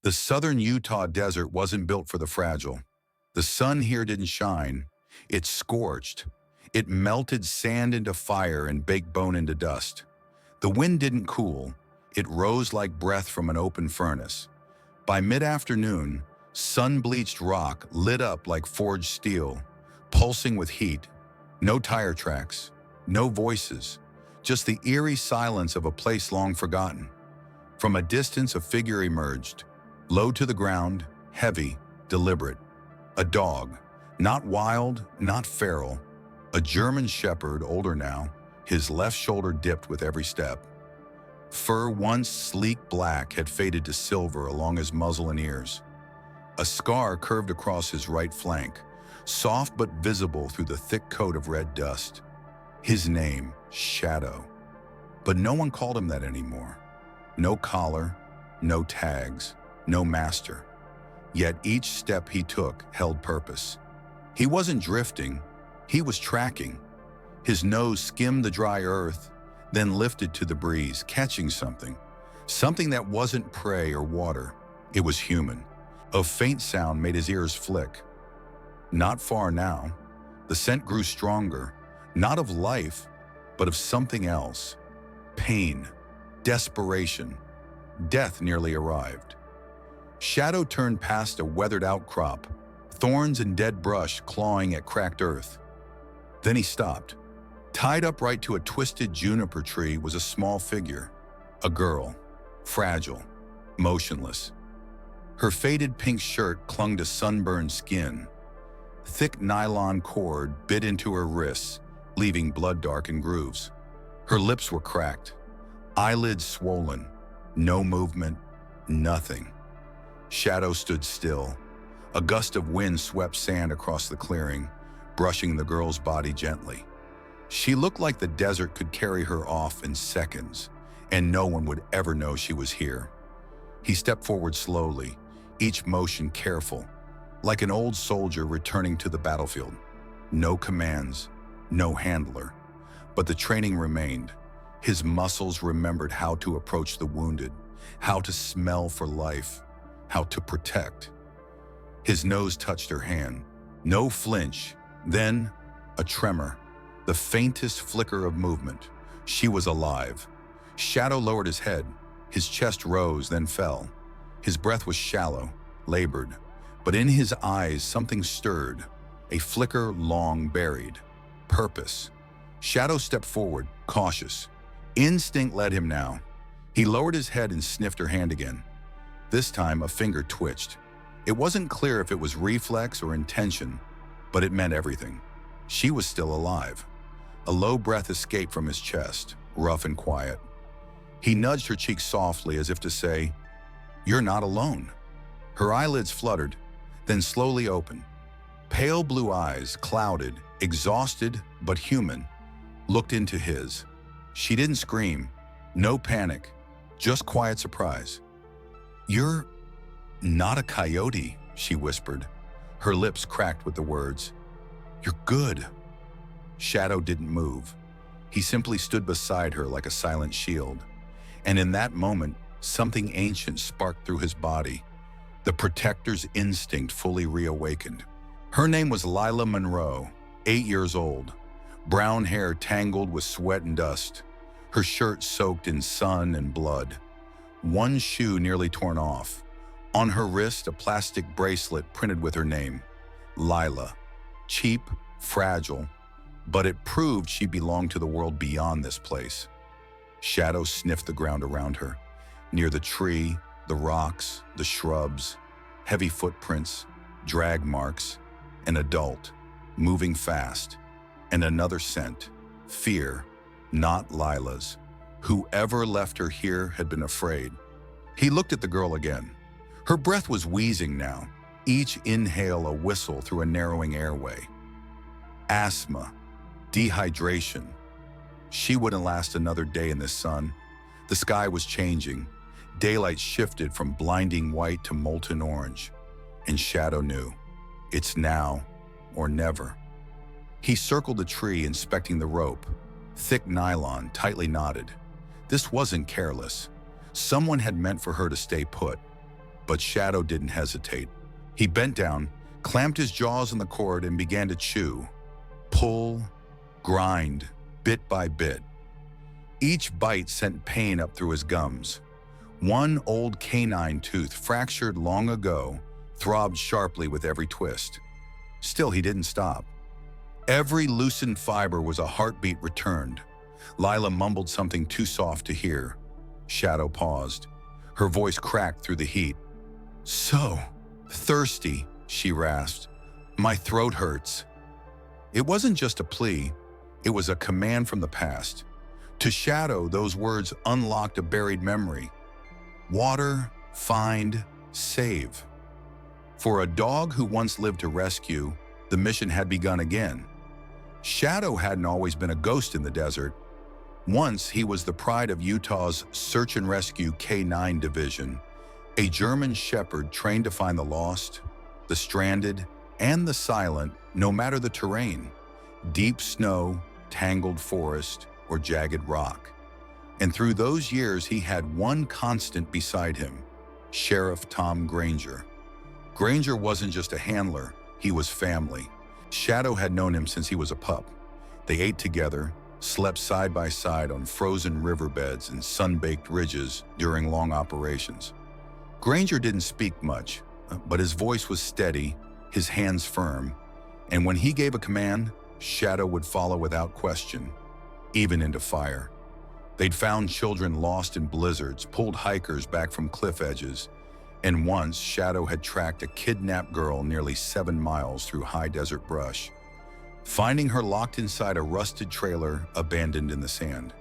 The southern Utah desert wasn't built for the fragile. The sun here didn't shine. It scorched. It melted sand into fire and baked bone into dust. The wind didn't cool. It rose like breath from an open furnace. By mid-afternoon, sun-bleached rock lit up like forged steel, pulsing with heat. No tire tracks, no voices, just the eerie silence of a place long forgotten. From a distance, a figure emerged, low to the ground, heavy, deliberate. A dog, not wild, not feral. A German shepherd, older now, his left shoulder dipped with every step. Fur once sleek black had faded to silver along his muzzle and ears. A scar curved across his right flank, soft but visible through the thick coat of red dust. His name, Shadow. But no one called him that anymore. No collar, no tags, no master. Yet each step he took held purpose. He wasn't drifting, he was tracking. His nose skimmed the dry earth, then lifted to the breeze, catching something. Something that wasn't prey or water. It was human. A faint sound made his ears flick. Not far now. The scent grew stronger, not of life, but of something else. Pain, desperation. Death nearly arrived. Shadow turned past a weathered outcrop, thorns and dead brush clawing at cracked earth. Then he stopped. Tied upright to a twisted juniper tree was a small figure, a girl, fragile, motionless. Her faded pink shirt clung to sunburned skin. Thick nylon cord bit into her wrists, leaving blood-darkened grooves. Her lips were cracked, eyelids swollen, no movement, nothing. Shadow stood still. A gust of wind swept sand across the clearing, brushing the girl's body gently. She looked like the desert could carry her off in seconds, and no one would ever know she was here. He stepped forward slowly, each motion careful, like an old soldier returning to the battlefield. No commands, no handler, but the training remained. His muscles remembered how to approach the wounded, how to smell for life, how to protect. His nose touched her hand. No flinch, then a tremor, the faintest flicker of movement. She was alive. Shadow lowered his head. His chest rose, then fell. His breath was shallow, labored, but in his eyes something stirred, a flicker long buried. Purpose. Shadow stepped forward, cautious. Instinct led him now. He lowered his head and sniffed her hand again. This time, a finger twitched. It wasn't clear if it was reflex or intention, but it meant everything. She was still alive. A low breath escaped from his chest, rough and quiet. He nudged her cheek softly as if to say, "You're not alone." Her eyelids fluttered, then slowly opened. Pale blue eyes, clouded, exhausted but human, looked into his. She didn't scream, no panic, just quiet surprise. "You're not a coyote," she whispered. Her lips cracked with the words, "You're good." Shadow didn't move. He simply stood beside her like a silent shield. And in that moment, something ancient sparked through his body. The protector's instinct fully reawakened. Her name was Lila Monroe, 8 years old. Brown hair tangled with sweat and dust. Her shirt soaked in sun and blood. One shoe nearly torn off. On her wrist, a plastic bracelet printed with her name, Lila. Cheap, fragile, but it proved she belonged to the world beyond this place. Shadow sniffed the ground around her. Near the tree, the rocks, the shrubs, heavy footprints, drag marks, an adult, moving fast, and another scent, fear, not Lila's. Whoever left her here had been afraid. He looked at the girl again. Her breath was wheezing now, each inhale a whistle through a narrowing airway. Asthma, dehydration. She wouldn't last another day in this sun. The sky was changing. Daylight shifted from blinding white to molten orange. And Shadow knew, it's now or never. He circled the tree, inspecting the rope. Thick nylon, tightly knotted. This wasn't careless. Someone had meant for her to stay put. But Shadow didn't hesitate. He bent down, clamped his jaws on the cord, and began to chew, pull, grind, bit by bit. Each bite sent pain up through his gums. One old canine tooth, fractured long ago, throbbed sharply with every twist. Still, he didn't stop. Every loosened fiber was a heartbeat returned. Lila mumbled something too soft to hear. Shadow paused. Her voice cracked through the heat. "So thirsty," she rasped. "My throat hurts." It wasn't just a plea. It was a command from the past. To Shadow, those words unlocked a buried memory. Water, find, save. For a dog who once lived to rescue, the mission had begun again. Shadow hadn't always been a ghost in the desert. Once he was the pride of Utah's Search and Rescue K9 division, a German shepherd trained to find the lost, the stranded, and the silent, no matter the terrain, deep snow, tangled forest, or jagged rock. And through those years, he had one constant beside him, Sheriff Tom Granger. Granger wasn't just a handler, he was family. Shadow had known him since he was a pup. They ate together, slept side by side on frozen riverbeds and sun-baked ridges during long operations. Granger didn't speak much, but his voice was steady, his hands firm, and when he gave a command, Shadow would follow without question, even into fire. They'd found children lost in blizzards, pulled hikers back from cliff edges, and once Shadow had tracked a kidnapped girl nearly 7 miles through high desert brush, finding her locked inside a rusted trailer abandoned in the sand.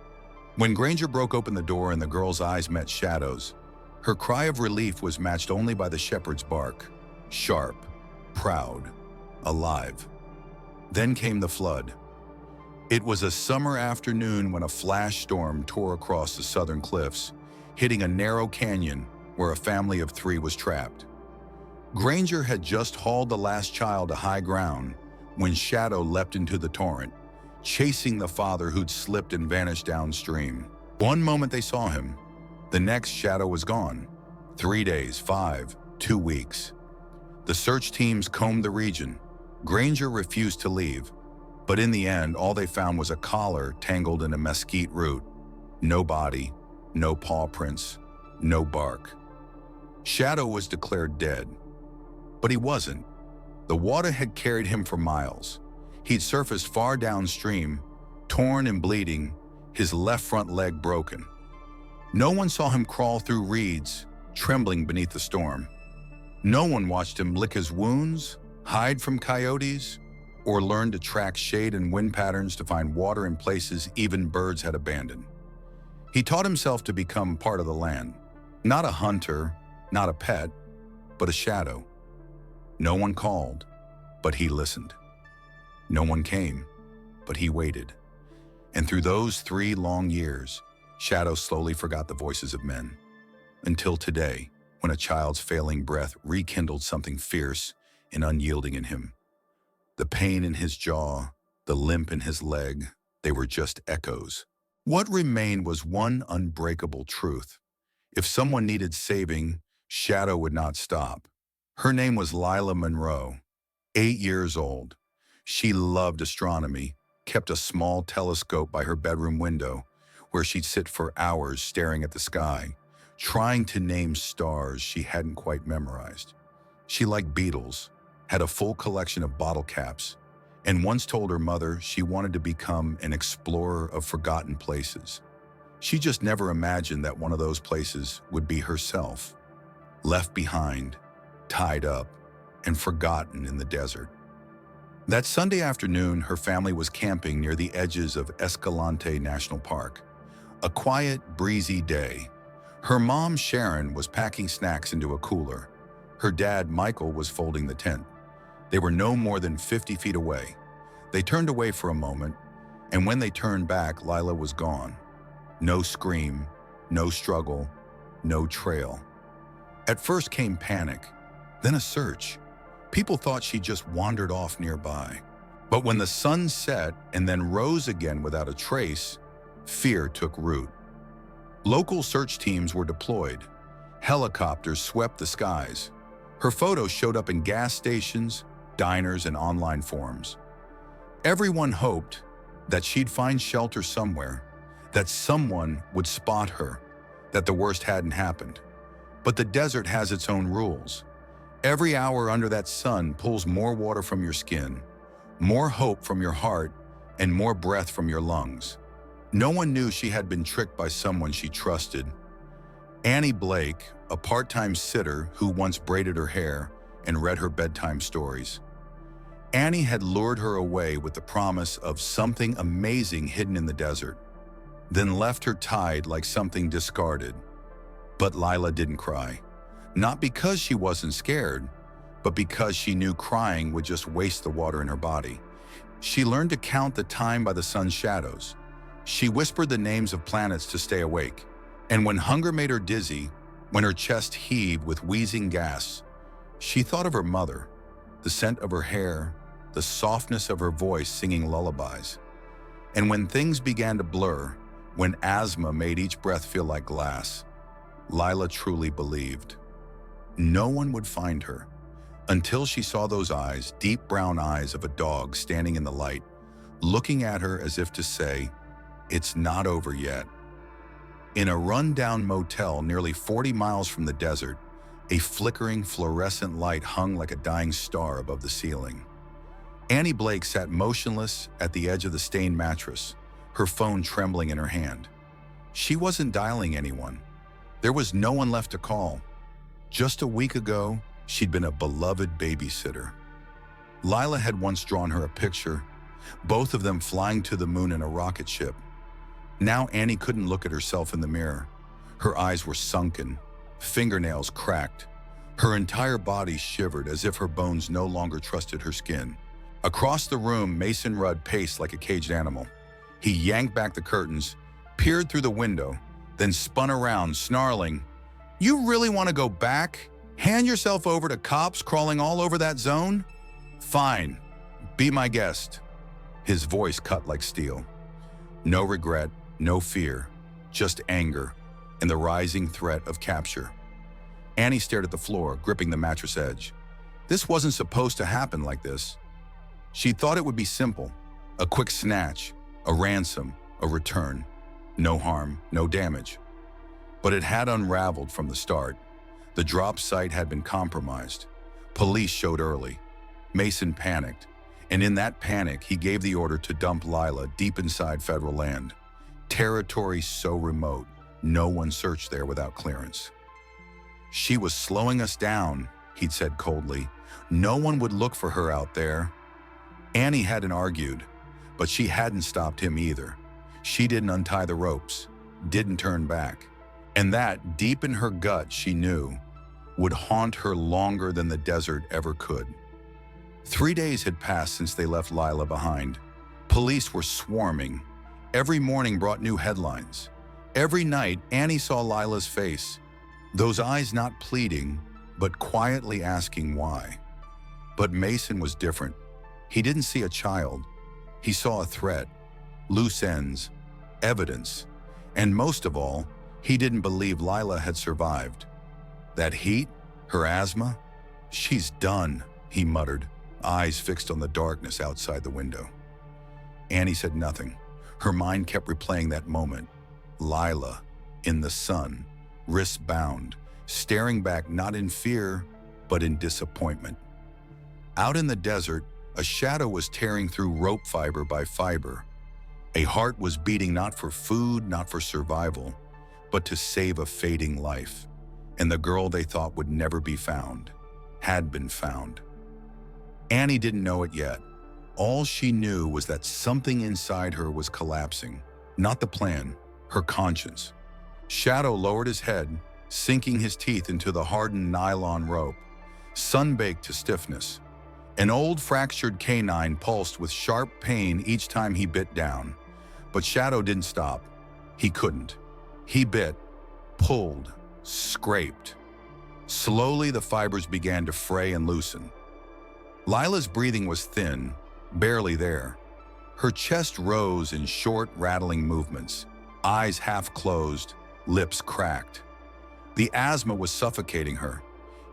When Granger broke open the door and the girl's eyes met Shadow's, her cry of relief was matched only by the shepherd's bark, sharp, proud, alive. Then came the flood. It was a summer afternoon when a flash storm tore across the southern cliffs, hitting a narrow canyon where a family of 3 was trapped. Granger had just hauled the last child to high ground when Shadow leapt into the torrent, chasing the father who'd slipped and vanished downstream. One moment they saw him, the next Shadow was gone. 3 days, 5, 2 weeks. The search teams combed the region. Granger refused to leave, but in the end, all they found was a collar tangled in a mesquite root. No body, no paw prints, no bark. Shadow was declared dead, but he wasn't. The water had carried him for miles. He'd surfaced far downstream, torn and bleeding, his left front leg broken. No one saw him crawl through reeds, trembling beneath the storm. No one watched him lick his wounds, hide from coyotes, or learn to track shade and wind patterns to find water in places even birds had abandoned. He taught himself to become part of the land. Not a hunter, not a pet, but a shadow. No one called, but he listened. No one came, but he waited. And through those 3 long years, Shadow slowly forgot the voices of men. Until today, when a child's failing breath rekindled something fierce and unyielding in him. The pain in his jaw, the limp in his leg, they were just echoes. What remained was one unbreakable truth. If someone needed saving, Shadow would not stop. Her name was Lila Monroe, 8 years old. She loved astronomy, kept a small telescope by her bedroom window, where she'd sit for hours staring at the sky, trying to name stars she hadn't quite memorized. She liked beetles, had a full collection of bottle caps, and once told her mother she wanted to become an explorer of forgotten places. She just never imagined that one of those places would be herself, left behind, tied up, and forgotten in the desert. That Sunday afternoon, her family was camping near the edges of Escalante National Park. A quiet, breezy day. Her mom, Sharon, was packing snacks into a cooler. Her dad, Michael, was folding the tent. They were no more than 50 feet away. They turned away for a moment, and when they turned back, Lila was gone. No scream, no struggle, no trail. At first came panic, then a search. People thought she just wandered off nearby. But when the sun set and then rose again without a trace, fear took root. Local search teams were deployed. Helicopters swept the skies. Her photos showed up in gas stations, diners, and online forums. Everyone hoped that she'd find shelter somewhere, that someone would spot her, that the worst hadn't happened. But the desert has its own rules. Every hour under that sun pulls more water from your skin, more hope from your heart, and more breath from your lungs. No one knew she had been tricked by someone she trusted. Annie Blake, a part-time sitter who once braided her hair and read her bedtime stories. Annie had lured her away with the promise of something amazing hidden in the desert, then left her tied like something discarded. But Lila didn't cry. Not because she wasn't scared, but because she knew crying would just waste the water in her body. She learned to count the time by the sun's shadows. She whispered the names of planets to stay awake. And when hunger made her dizzy, when her chest heaved with wheezing gasps, she thought of her mother, the scent of her hair, the softness of her voice singing lullabies. And when things began to blur, when asthma made each breath feel like glass, Lila truly believed no one would find her until she saw those eyes, deep brown eyes of a dog standing in the light, looking at her as if to say, "It's not over yet." In a run-down motel nearly 40 miles from the desert, a flickering fluorescent light hung like a dying star above the ceiling. Annie Blake sat motionless at the edge of the stained mattress, her phone trembling in her hand. She wasn't dialing anyone. There was no one left to call. Just a week ago, she'd been a beloved babysitter. Lila had once drawn her a picture, both of them flying to the moon in a rocket ship. Now Annie couldn't look at herself in the mirror. Her eyes were sunken, fingernails cracked. Her entire body shivered as if her bones no longer trusted her skin. Across the room, Mason Rudd paced like a caged animal. He yanked back the curtains, peered through the window, then spun around, snarling, "You really want to go back? Hand yourself over to cops crawling all over that zone? Fine, be my guest." His voice cut like steel. No regret, no fear, just anger and the rising threat of capture. Annie stared at the floor, gripping the mattress edge. This wasn't supposed to happen like this. She thought it would be simple, a quick snatch, a ransom, a return. No harm, no damage. But it had unraveled from the start. The drop site had been compromised. Police showed early. Mason panicked, and in that panic, he gave the order to dump Lila deep inside federal land. Territory so remote, no one searched there without clearance. "She was slowing us down," he'd said coldly. "No one would look for her out there." Annie hadn't argued, but she hadn't stopped him either. She didn't untie the ropes, didn't turn back. And that, deep in her gut, she knew, would haunt her longer than the desert ever could. 3 days had passed since they left Lila behind. Police were swarming. Every morning brought new headlines. Every night, Annie saw Lila's face. Those eyes not pleading, but quietly asking why. But Mason was different. He didn't see a child. He saw a threat, loose ends, evidence, and most of all, he didn't believe Lila had survived. That heat, her asthma, "She's done," he muttered, eyes fixed on the darkness outside the window. Annie said nothing. Her mind kept replaying that moment. Lila, in the sun, wrists bound, staring back not in fear, but in disappointment. Out in the desert, a shadow was tearing through rope fiber by fiber. A heart was beating not for food, not for survival, but to save a fading life. And the girl they thought would never be found had been found. Annie didn't know it yet. All she knew was that something inside her was collapsing. Not the plan, her conscience. Shadow lowered his head, sinking his teeth into the hardened nylon rope, sun-baked to stiffness. An old fractured canine pulsed with sharp pain each time he bit down. But Shadow didn't stop. He couldn't. He bit, pulled, scraped. Slowly, the fibers began to fray and loosen. Lila's breathing was thin, barely there. Her chest rose in short, rattling movements, eyes half closed, lips cracked. The asthma was suffocating her.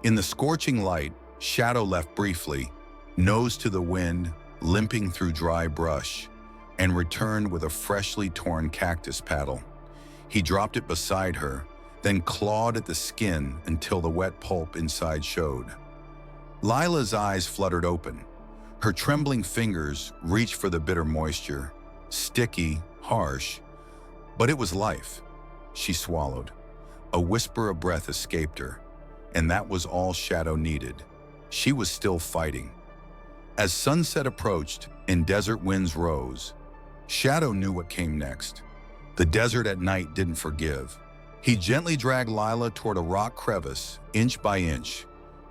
In the scorching light, Shadow left briefly, nose to the wind, limping through dry brush, and returned with a freshly torn cactus paddle. He dropped it beside her, then clawed at the skin until the wet pulp inside showed. Lila's eyes fluttered open. Her trembling fingers reached for the bitter moisture, sticky, harsh, but it was life. She swallowed. A whisper of breath escaped her, and that was all Shadow needed. She was still fighting. As sunset approached and desert winds rose, Shadow knew what came next. The desert at night didn't forgive. He gently dragged Lila toward a rock crevice, inch by inch,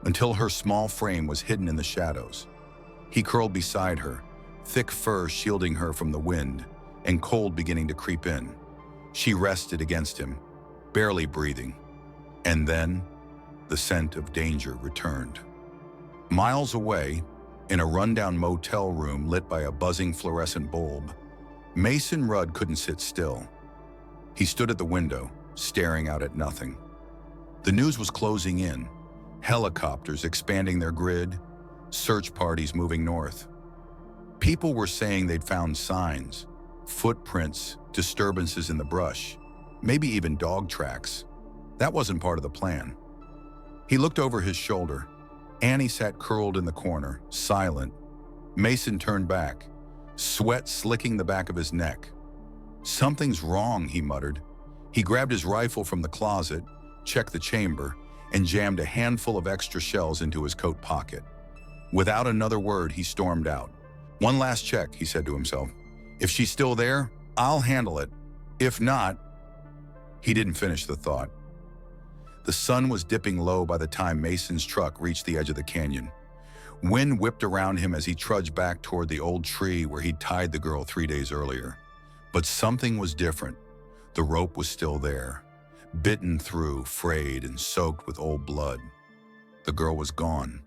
until her small frame was hidden in the shadows. He curled beside her, thick fur shielding her from the wind, and cold beginning to creep in. She rested against him, barely breathing. And then, the scent of danger returned. Miles away, in a rundown motel room lit by a buzzing fluorescent bulb, Mason Rudd couldn't sit still. He stood at the window, staring out at nothing. The news was closing in, helicopters expanding their grid, search parties moving north. People were saying they'd found signs, footprints, disturbances in the brush, maybe even dog tracks. That wasn't part of the plan. He looked over his shoulder. Annie sat curled in the corner, silent. Mason turned back, sweat slicking the back of his neck. "Something's wrong," he muttered. He grabbed his rifle from the closet, checked the chamber, and jammed a handful of extra shells into his coat pocket. Without another word, he stormed out. "One last check," he said to himself. "If she's still there, I'll handle it. If not..." He didn't finish the thought. The sun was dipping low by the time Mason's truck reached the edge of the canyon. Wind whipped around him as he trudged back toward the old tree where he'd tied the girl 3 days earlier. But something was different. The rope was still there, bitten through, frayed, and soaked with old blood. The girl was gone.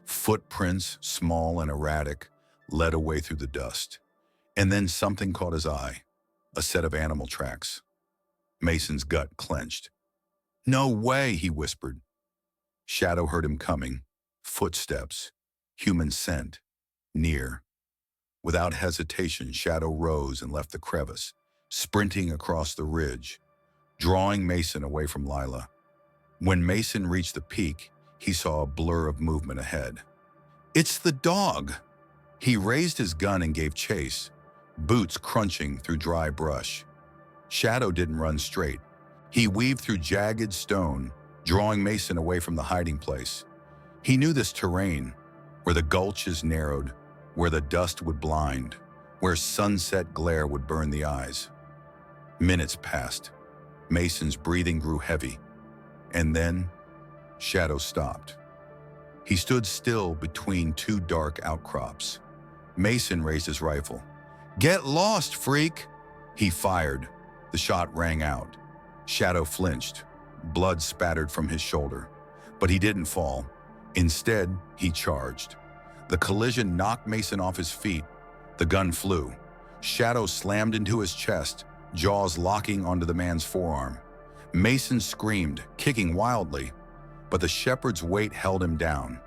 Footprints, small and erratic, led away through the dust. And then something caught his eye, a set of animal tracks. Mason's gut clenched. "No way," he whispered. Shadow heard him coming. Footsteps, human scent, near. Without hesitation, Shadow rose and left the crevice, sprinting across the ridge, drawing Mason away from Lila. When Mason reached the peak, he saw a blur of movement ahead. "It's the dog!" He raised his gun and gave chase, boots crunching through dry brush. Shadow didn't run straight. He weaved through jagged stone, drawing Mason away from the hiding place. He knew this terrain, where the gulches narrowed, where the dust would blind, where sunset glare would burn the eyes. Minutes passed. Mason's breathing grew heavy. And then, Shadow stopped. He stood still between 2 dark outcrops. Mason raised his rifle. "Get lost, freak!" He fired. The shot rang out. Shadow flinched. Blood spattered from his shoulder. But he didn't fall. Instead, he charged. The collision knocked Mason off his feet. The gun flew. Shadow slammed into his chest, jaws locking onto the man's forearm. Mason screamed, kicking wildly. But the shepherd's weight held him down.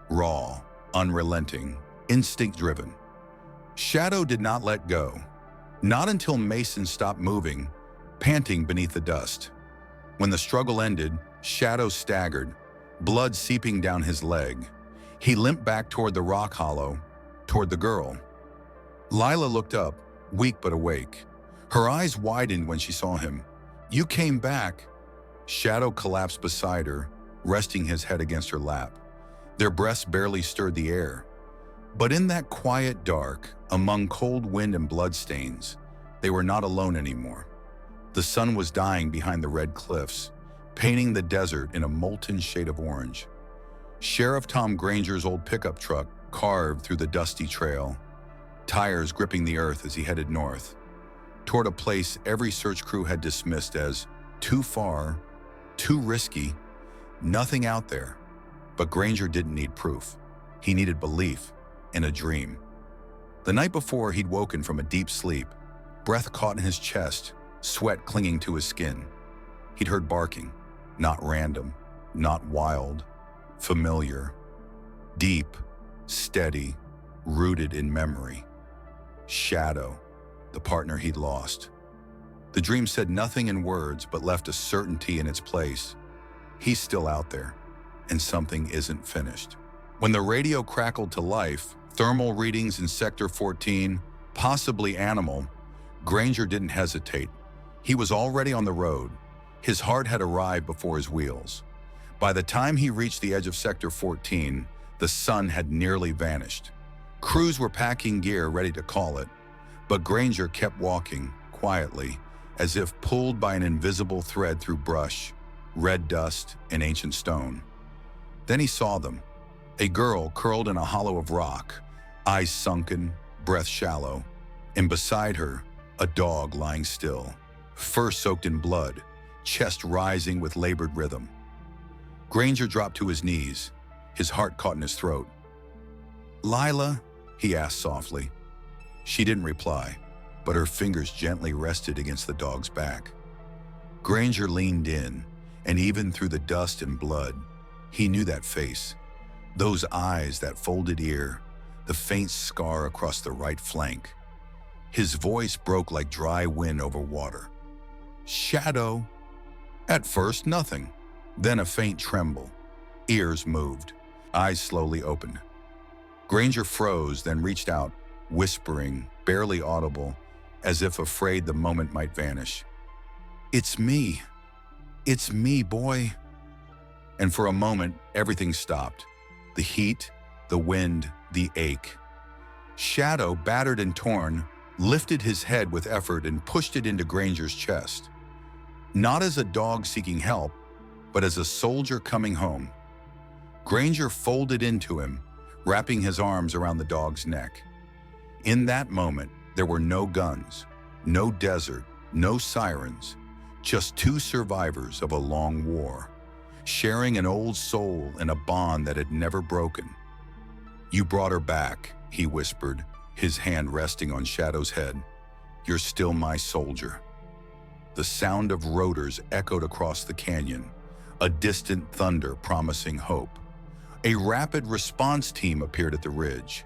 Raw, unrelenting, instinct-driven. Shadow did not let go. Not until Mason stopped moving, panting beneath the dust. When the struggle ended, Shadow staggered, blood seeping down his leg. He limped back toward the rock hollow, toward the girl. Lila looked up, weak but awake. Her eyes widened when she saw him. "You came back." Shadow collapsed beside her, resting his head against her lap. Their breaths barely stirred the air. But in that quiet dark, among cold wind and bloodstains, they were not alone anymore. The sun was dying behind the red cliffs, painting the desert in a molten shade of orange. Sheriff Tom Granger's old pickup truck carved through the dusty trail, tires gripping the earth as he headed north, toward a place every search crew had dismissed as too far, too risky, nothing out there. But Granger didn't need proof. He needed belief and a dream. The night before, he'd woken from a deep sleep, breath caught in his chest, sweat clinging to his skin. He'd heard barking. Not random, not wild, familiar, deep, steady, rooted in memory. Shadow, the partner he'd lost. The dream said nothing in words but left a certainty in its place. He's still out there, and something isn't finished. When the radio crackled to life, thermal readings in Sector 14, possibly animal, Granger didn't hesitate. He was already on the road. His heart had arrived before his wheels. By the time he reached the edge of Sector 14, the sun had nearly vanished. Crews were packing gear ready to call it, but Granger kept walking, quietly, as if pulled by an invisible thread through brush, red dust, and ancient stone. Then he saw them. A girl curled in a hollow of rock, eyes sunken, breath shallow, and beside her, a dog lying still, fur soaked in blood, chest rising with labored rhythm. Granger dropped to his knees, his heart caught in his throat. "Lila?" he asked softly. She didn't reply, but her fingers gently rested against the dog's back. Granger leaned in, and even through the dust and blood, he knew that face, those eyes, that folded ear, the faint scar across the right flank. His voice broke like dry wind over water. "Shadow." At first, nothing. Then a faint tremble. Ears moved. Eyes slowly opened. Granger froze, then reached out, whispering, barely audible, as if afraid the moment might vanish. "It's me. It's me, boy." And for a moment, everything stopped. The heat, the wind, the ache. Shadow, battered and torn, lifted his head with effort and pushed it into Granger's chest. Not as a dog seeking help, but as a soldier coming home. Granger folded into him, wrapping his arms around the dog's neck. In that moment, there were no guns, no desert, no sirens, just two survivors of a long war, sharing an old soul in a bond that had never broken. "You brought her back," he whispered, his hand resting on Shadow's head. "You're still my soldier." The sound of rotors echoed across the canyon, a distant thunder promising hope. A rapid response team appeared at the ridge.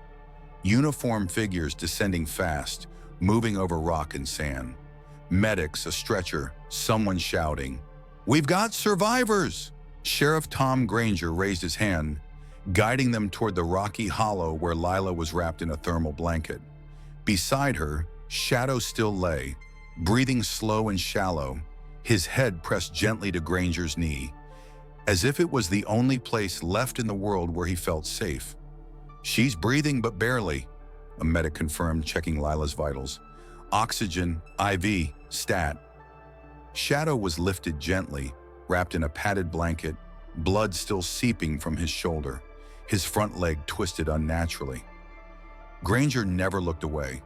Uniformed figures descending fast, moving over rock and sand. Medics, a stretcher, someone shouting, "We've got survivors!" Sheriff Tom Granger raised his hand, guiding them toward the rocky hollow where Lila was wrapped in a thermal blanket. Beside her, Shadow still lay, breathing slow and shallow, his head pressed gently to Granger's knee, as if it was the only place left in the world where he felt safe. "She's breathing, but barely," a medic confirmed, checking Lila's vitals. "Oxygen, IV, stat." Shadow was lifted gently, wrapped in a padded blanket, blood still seeping from his shoulder, his front leg twisted unnaturally. Granger never looked away.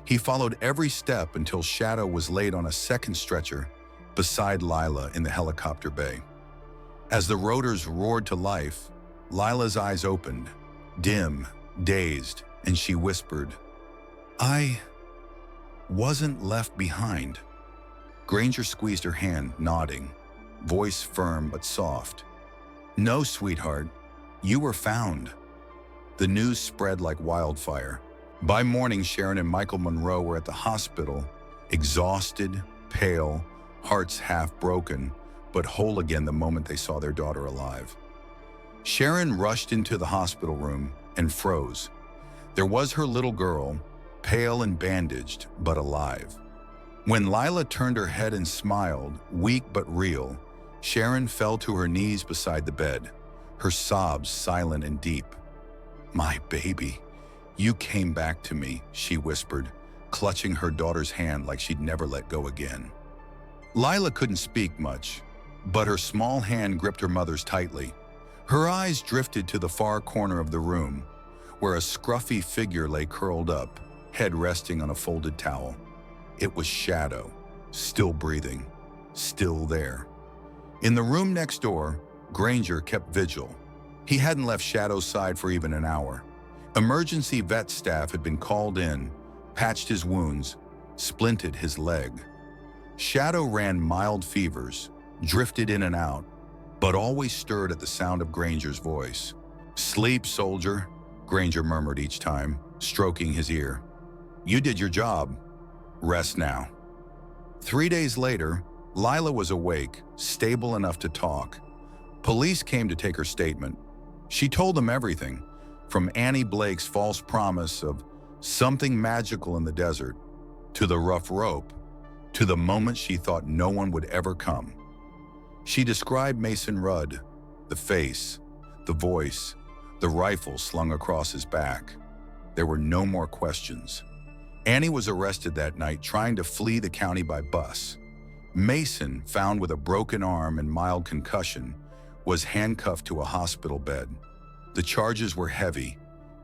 He followed every step until Shadow was laid on a second stretcher beside Lila in the helicopter bay. As the rotors roared to life, Lila's eyes opened, dim, dazed, and she whispered, "I wasn't left behind." Granger squeezed her hand, nodding, voice firm but soft. "No, sweetheart, you were found." The news spread like wildfire. By morning, Sharon and Michael Monroe were at the hospital, exhausted, pale, hearts half broken, but whole again the moment they saw their daughter alive. Sharon rushed into the hospital room and froze. There was her little girl, pale and bandaged, but alive. When Lila turned her head and smiled, weak but real, Sharon fell to her knees beside the bed, her sobs silent and deep. "My baby, you came back to me," she whispered, clutching her daughter's hand like she'd never let go again. Lila couldn't speak much, but her small hand gripped her mother's tightly. Her eyes drifted to the far corner of the room, where a scruffy figure lay curled up, head resting on a folded towel. It was Shadow, still breathing, still there. In the room next door, Granger kept vigil. He hadn't left Shadow's side for even an hour. Emergency vet staff had been called in, patched his wounds, splinted his leg. Shadow ran mild fevers, drifted in and out, but always stirred at the sound of Granger's voice. "Sleep, soldier," Granger murmured each time, stroking his ear. "You did your job. Rest now." 3 days later, Lila was awake, stable enough to talk. Police came to take her statement. She told them everything, from Annie Blake's false promise of something magical in the desert, to the rough rope, to the moment she thought no one would ever come. She described Mason Rudd, the face, the voice, the rifle slung across his back. There were no more questions. Annie was arrested that night trying to flee the county by bus. Mason, found with a broken arm and mild concussion, was handcuffed to a hospital bed. The charges were heavy: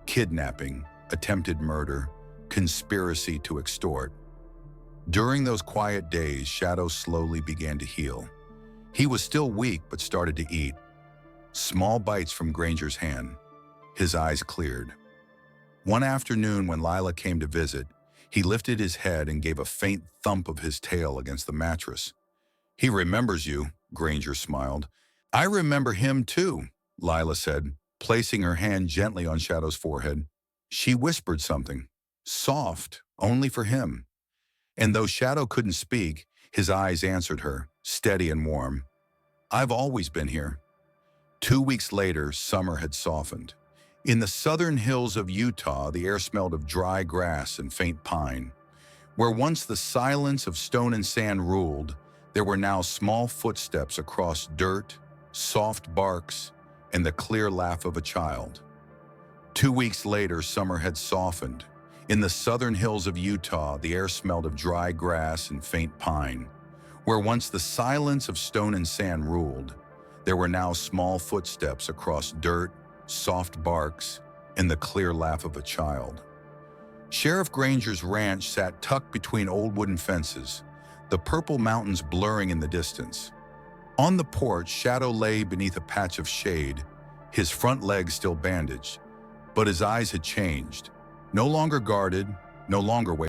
kidnapping, attempted murder, conspiracy to extort. During those quiet days, Shadow slowly began to heal. He was still weak but started to eat. Small bites from Granger's hand. His eyes cleared. One afternoon when Lila came to visit, he lifted his head and gave a faint thump of his tail against the mattress. "He remembers you," Granger smiled. "I remember him too," Lila said, placing her hand gently on Shadow's forehead. She whispered something, soft, only for him. And though Shadow couldn't speak, his eyes answered her, steady and warm. "I've always been here." 2 weeks later, summer had softened. In the southern hills of Utah, the air smelled of dry grass and faint pine. Where once the silence of stone and sand ruled, there were now small footsteps across dirt, soft barks, and the clear laugh of a child. 2 weeks later, summer had softened. In the southern hills of Utah, the air smelled of dry grass and faint pine. Where once the silence of stone and sand ruled, there were now small footsteps across dirt, soft barks, and the clear laugh of a child. Sheriff Granger's ranch sat tucked between old wooden fences, the purple mountains blurring in the distance. On the porch, Shadow lay beneath a patch of shade, his front legs still bandaged, but his eyes had changed. No longer guarded, no longer waiting.